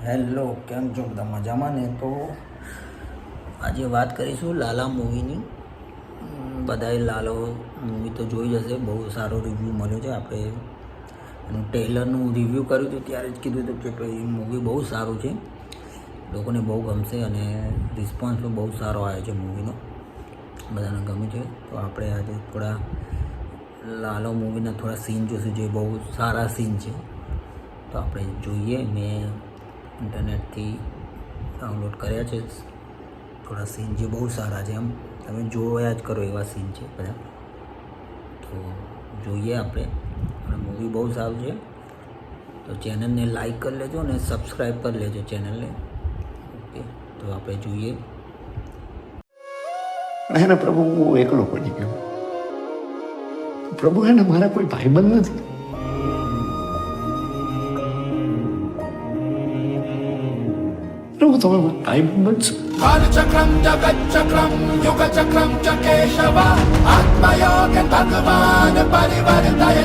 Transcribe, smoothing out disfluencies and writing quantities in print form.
Hello, કેમ છો બધા મજામાં ને? તો આજે વાત કરીશું લાલા મૂવીની. બધાએ લાલો મૂવી તો જોઈ જશે, બહુ સારો રિવ્યૂ મળ્યો છે. આપણે એનું ટ્રેલરનું રિવ્યૂ કર્યું હતું ત્યારે જ કીધું હતું કે ભાઈ મૂવી બહુ સારું છે, લોકોને બહુ ગમશે અને રિસ્પોન્સ પણ બહુ સારો આવ્યો છે મૂવીનો, બધાને ગમ્યું છે. તો આપણે આજે થોડા લાલો મૂવીના થોડા સીન જોઈશું, જે બહુ સારા સીન છે. તો આપણે જોઈએ. મેં ઇન્ટરનેટથી ડાઉનલોડ કર્યા છે થોડા સીન જે બહુ સારા છે, એમ તમે જોયા જ કરો એવા સીન છે બધા. તો જોઈએ આપણે, અને મૂવી બહુ સારું છે. તો ચેનલને લાઈક કરી લેજો અને સબસ્ક્રાઈબ કરી લેજો ચેનલને. ઓકે, તો આપણે જોઈએ. હે ને પ્રભુ, હું એકલો પડી ગયો. પ્રભુ, હે ને મારા કોઈ ભાઈબંધ નથી. પ્રભુ, તમે મારા ભાઈબંધ બનશો. कालचक्रं जगच्चक्रं युगचक्रं च केशव आत्मयोग भगवान् परिवर्तय